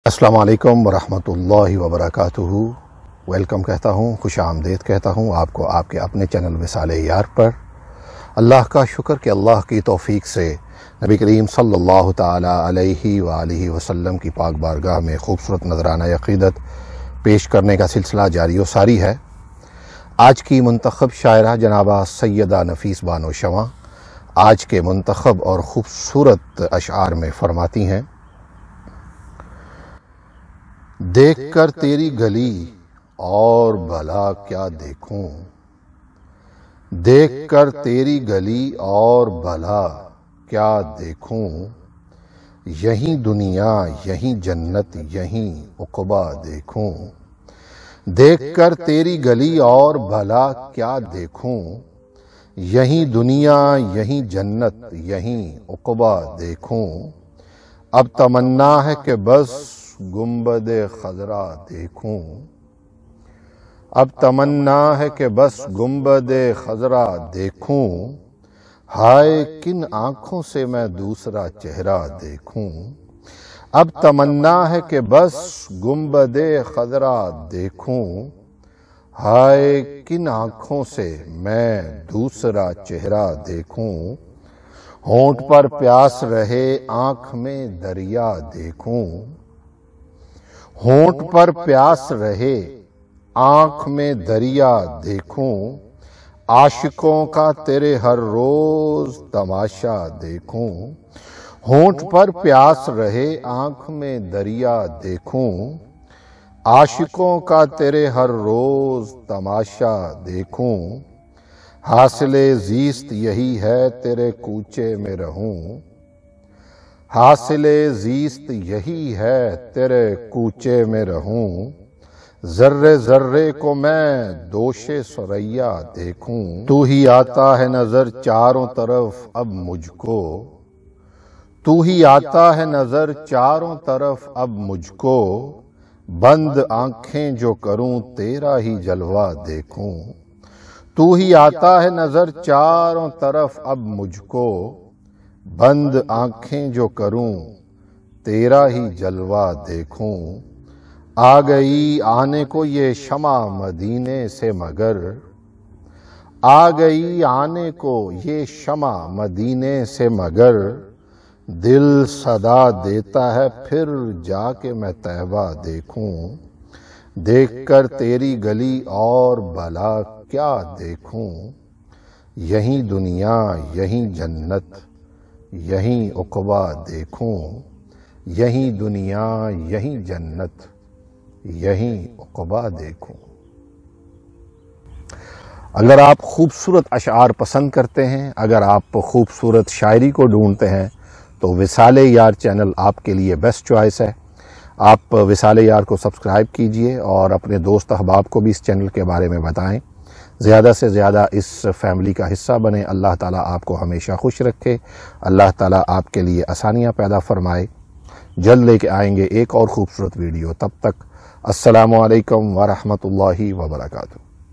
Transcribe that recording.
السلام علیکم ورحمۃ اللہ وبرکاتہ۔ ویلکم کہتا ہوں، خوش آمدید کہتا ہوں آپ کو آپ کے اپنے چینل وصال یار پر۔ اللہ کا شکر کہ اللہ کی توفیق سے نبی کریم صلی اللہ تعالی علیہ وآلہ وسلم کی پاک بارگاہ میں خوبصورت نذرانہ عقیدت پیش کرنے کا سلسلہ جاری و ساری ہے۔ آج کی منتخب شاعرہ جنابہ سیدہ نفیس بانو شمع آج کے منتخب اور خوبصورت اشعار میں فرماتی ہیں: دیکھ کر تیری گلی اور بھلا کیا دیکھوں، دیکھ کر تیری گلی اور بھلا کیا دیکھوں، یہیں دنیا یہیں جنت یہیں عقبہ دیکھوں، دیکھ کر تیری گلی اور بھلا کیا دیکھوں، یہیں دنیا یہیں جنت یہیں عقبہ دیکھوں، اب تمنا ہے کہ بس گنبد خضرا دیکھوں، اب تمنا ہے کہ بس گنبد خضرا دیکھوں، ہائے کن آنکھوں سے میں دوسرا چہرہ دیکھوں، اب تمنا ہے کہ بس گنبد خضرا دیکھوں، ہائے کن آنکھوں سے میں دوسرا چہرہ دیکھوں، ہونٹ پر پیاس رہے آنکھ میں دریا دیکھوں، ہونٹ پر پیاس رہے آنکھ میں دریا دیکھوں، عاشقوں کا تیرے ہر روز تماشا دیکھوں، ہونٹ پر پیاس رہے آنکھ میں دریا دیکھوں، عاشقوں کا تیرے ہر روز تماشا دیکھوں، حاصل زیست یہی ہے تیرے کوچے میں رہوں، حاصل زیست یہی ہے تیرے کوچے میں رہوں، ذرے ذرے کو میں دوش ثریا دیکھوں، تو ہی آتا ہے نظر چاروں طرف اب مجھ کو، تو ہی آتا ہے نظر چاروں طرف اب مجھ کو، بند آنکھیں جو کروں تیرا ہی جلوہ دیکھوں، تو ہی آتا ہے نظر چاروں طرف اب مجھ کو، بند آنکھیں جو کروں تیرا ہی جلوہ دیکھوں، آ گئی آنے کو یہ شمع مدینے سے مگر، آ گئی آنے کو یہ شمع مدینے سے مگر، دل صدا دیتا ہے پھر جا کے میں طیبہ دیکھوں، دیکھ کر تیری گلی اور بھلا کیا دیکھوں، یہیں دنیا یہیں جنت یہیں عقبہ دیکھوں، یہیں دنیا یہیں جنت یہیں عقبہ دیکھوں۔ اگر آپ خوبصورت اشعار پسند کرتے ہیں، اگر آپ خوبصورت شاعری کو ڈھونڈتے ہیں تو وصال یار چینل آپ کے لیے بیسٹ چوائس ہے۔ آپ وصال یار کو سبسکرائب کیجئے اور اپنے دوست احباب کو بھی اس چینل کے بارے میں بتائیں، زیادہ سے زیادہ اس فیملی کا حصہ بنیں۔ اللہ تعالیٰ آپ کو ہمیشہ خوش رکھے، اللہ تعالیٰ آپ کے لیے آسانیاں پیدا فرمائے۔ جلد لے کے آئیں گے ایک اور خوبصورت ویڈیو، تب تک السلام علیکم ورحمۃ اللہ وبرکاتہ۔